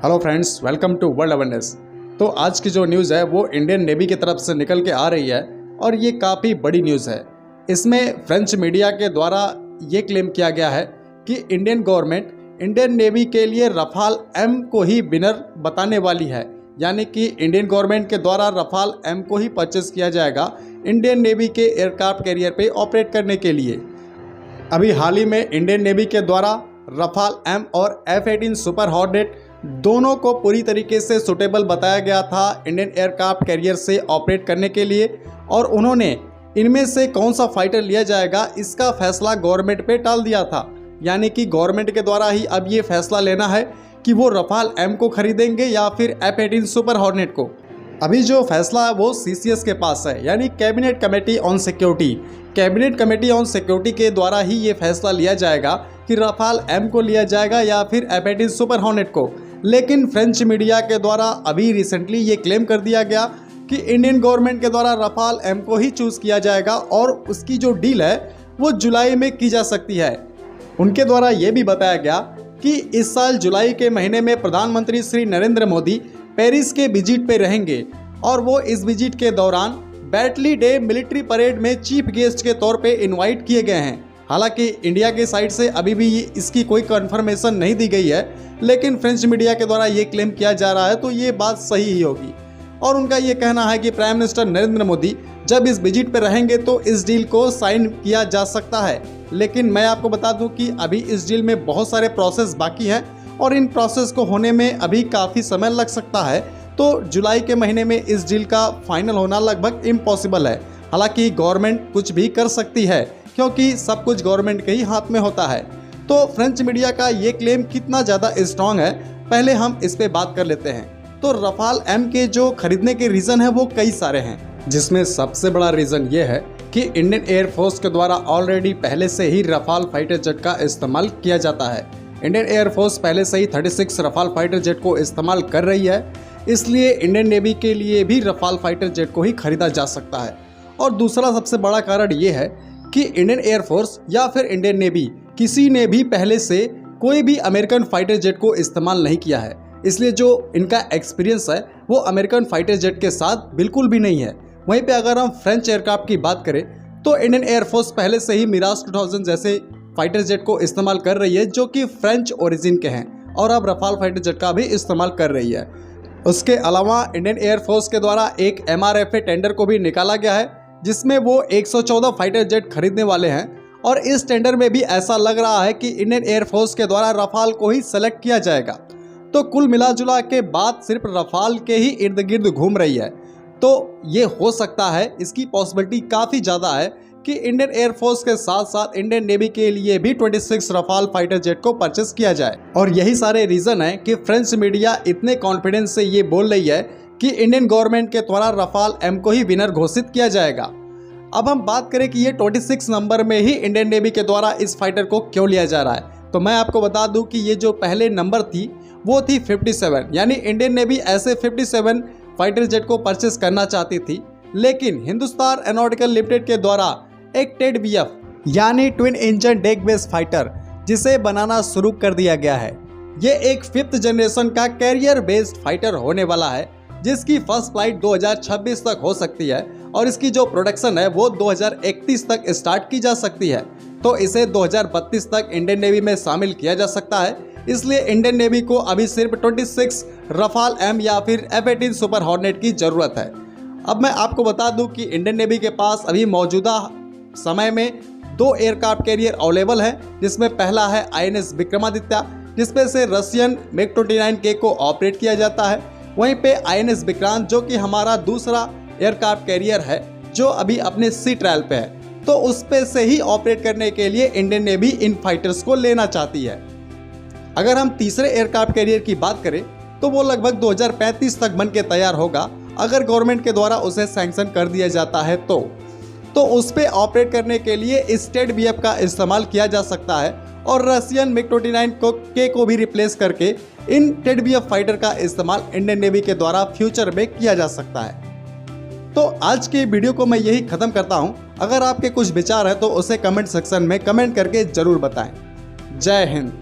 Hello friends, welcome to world awareness. तो आज की जो न्यूज़ है वो इंडियन नेवी की तरफ से निकल के आ रही है और ये काफ़ी बड़ी न्यूज़ है। इसमें फ्रेंच मीडिया के द्वारा ये क्लेम किया गया है कि इंडियन गवर्नमेंट इंडियन नेवी के लिए रफाल एम को ही विनर बताने वाली है, यानी कि इंडियन गवर्नमेंट के द्वारा रफाल एम को ही परचेस किया जाएगा इंडियन नेवी के एयरक्राफ्ट कैरियर पे ऑपरेट करने के लिए। अभी हाल ही में इंडियन नेवी के द्वारा रफाल एम और F-18 सुपर हॉर्नेट दोनों को पूरी तरीके से सुटेबल बताया गया था इंडियन एयरक्राफ्ट कैरियर से ऑपरेट करने के लिए, और उन्होंने इनमें से कौन सा फाइटर लिया जाएगा इसका फैसला गवर्नमेंट पे टाल दिया था। यानी कि गवर्नमेंट के द्वारा ही अब ये फैसला लेना है कि वो रफाल एम को खरीदेंगे या फिर F-18 सुपर हॉर्नेट को। अभी जो फैसला है वो CCS के पास है, यानी cabinet committee on security. Cabinet committee on security के द्वारा ही ये फैसला लिया जाएगा कि रफाल एम को लिया जाएगा या फिर F-18 सुपर हॉर्नेट को। लेकिन फ्रेंच मीडिया के द्वारा अभी रिसेंटली ये क्लेम कर दिया गया कि इंडियन गवर्नमेंट के द्वारा रफाल एम को ही चूज़ किया जाएगा और उसकी जो डील है वो जुलाई में की जा सकती है। उनके द्वारा ये भी बताया गया कि इस साल जुलाई के महीने में प्रधानमंत्री श्री नरेंद्र मोदी पेरिस के विजिट पे रहेंगे और वो इस विजिट के दौरान बैटली डे मिलिट्री परेड में चीफ गेस्ट के तौर पे इनवाइट किए गए हैं। हालांकि इंडिया के साइड से अभी भी इसकी कोई कंफर्मेशन नहीं दी गई है, लेकिन फ्रेंच मीडिया के द्वारा ये क्लेम किया जा रहा है तो ये बात सही ही होगी। और उनका ये कहना है कि प्राइम मिनिस्टर नरेंद्र मोदी जब इस विजिट पर रहेंगे तो इस डील को साइन किया जा सकता है। लेकिन मैं आपको बता दूं कि अभी इस डील में बहुत सारे प्रोसेस बाकी हैं और इन प्रोसेस को होने में अभी काफ़ी समय लग सकता है। तो जुलाई के महीने में इस डील का फाइनल होना लगभग इम्पॉसिबल है। हालांकि गवर्नमेंट कुछ भी कर सकती है क्योंकि सब कुछ गवर्नमेंट के ही हाथ में होता है। तो फ्रेंच मीडिया का ये क्लेम कितना ज़्यादा स्ट्रांग है, पहले हम इस पे बात कर लेते हैं। तो रफाल एम के जो खरीदने के रीज़न है वो कई सारे हैं, जिसमें सबसे बड़ा रीज़न ये है कि इंडियन एयरफोर्स के द्वारा ऑलरेडी पहले से ही रफाल फाइटर जेट का इस्तेमाल किया जाता है। इंडियन एयरफोर्स पहले से ही 36 रफाल फाइटर जेट को इस्तेमाल कर रही है, इसलिए इंडियन नेवी के लिए भी रफाल फाइटर जेट को ही खरीदा जा सकता है। और दूसरा सबसे बड़ा कारण ये है कि इंडियन एयरफोर्स या फिर इंडियन नेवी किसी ने भी पहले से कोई भी अमेरिकन फाइटर जेट को इस्तेमाल नहीं किया है, इसलिए जो इनका एक्सपीरियंस है वो अमेरिकन फाइटर जेट के साथ बिल्कुल भी नहीं है। वहीं पे अगर हम फ्रेंच एयरक्राफ्ट की बात करें तो इंडियन एयरफोर्स पहले से ही मिराज 2000 जैसे फाइटर जेट को इस्तेमाल कर रही है जो कि फ्रेंच ओरिजिन के हैं, और अब रफाल फाइटर जेट का भी इस्तेमाल कर रही है। उसके अलावा इंडियन एयरफोर्स के द्वारा एक MRFA टेंडर को भी निकाला गया है जिसमें वो 114 फाइटर जेट खरीदने वाले हैं, और इस टेंडर में भी ऐसा लग रहा है कि इंडियन एयरफोर्स के द्वारा रफाल को ही सेलेक्ट किया जाएगा। तो कुल मिलाजुला के बात सिर्फ रफाल के ही इर्द गिर्द घूम रही है। तो ये हो सकता है, इसकी पॉसिबिलिटी काफ़ी ज़्यादा है कि इंडियन एयरफोर्स के साथ साथ इंडियन नेवी के लिए भी 26 रफाल फाइटर जेट को परचेस किया जाए। और यही सारे रीज़न हैं कि फ्रेंच मीडिया इतने कॉन्फिडेंस से ये बोल रही है कि इंडियन गवर्नमेंट के द्वारा रफाल एम को ही विनर घोषित किया जाएगा। अब हम बात करें कि ये 26 नंबर में ही इंडियन नेवी के द्वारा इस फाइटर को क्यों लिया जा रहा है, तो मैं आपको बता दूं कि ये जो पहले नंबर थी वो थी 57, यानी इंडियन नेवी ऐसे 57 फाइटर जेट को परचेस करना चाहती थी। लेकिन हिंदुस्तान एरोनॉटिकल लिमिटेड के द्वारा एक TED-BF यानी twin engine deck based fighter जिसे बनाना शुरू कर दिया गया है। ये एक 5th जनरेशन का कैरियर बेस्ड फाइटर होने वाला है जिसकी फर्स्ट फ्लाइट 2026 तक हो सकती है, और इसकी जो प्रोडक्शन है वो 2031 तक स्टार्ट की जा सकती है। तो इसे 2032 तक इंडियन नेवी में शामिल किया जा सकता है। इसलिए इंडियन नेवी को अभी सिर्फ 26 रफाल एम या फिर F-18 सुपर हॉर्नेट की ज़रूरत है। अब मैं आपको बता दूं कि इंडियन नेवी के पास अभी मौजूदा समय में 2 एयरक्राफ्ट कैरियर अवेलेबल है, जिसमें पहला है INS विक्रमादित्य, जिसमें से रशियन MiG-29K को ऑपरेट किया जाता है। वहीं पे INS विक्रांत जो कि हमारा दूसरा एयरक्राफ्ट कैरियर है जो अभी अपने सी ट्रायल पे है, तो उस पे से ही ऑपरेट करने के लिए इंडियन नेवी इन फाइटर्स को लेना चाहती है। अगर हम तीसरे एयरक्राफ्ट कैरियर की बात करें तो वो लगभग 2035 तक बन के तैयार होगा, अगर गवर्नमेंट के द्वारा उसे सैंक्शन कर दिया जाता है तो उस पे ऑपरेट करने के लिए इस TED-BF का इस्तेमाल किया जा सकता है, और रशियन MiG-29K को भी रिप्लेस करके इन TED-BF फाइटर का इस्तेमाल इंडियन नेवी के द्वारा फ्यूचर में किया जा सकता है। तो आज के वीडियो को मैं यही ख़त्म करता हूं। अगर आपके कुछ विचार हैं तो उसे कमेंट सेक्शन में कमेंट करके ज़रूर बताएं। जय हिंद।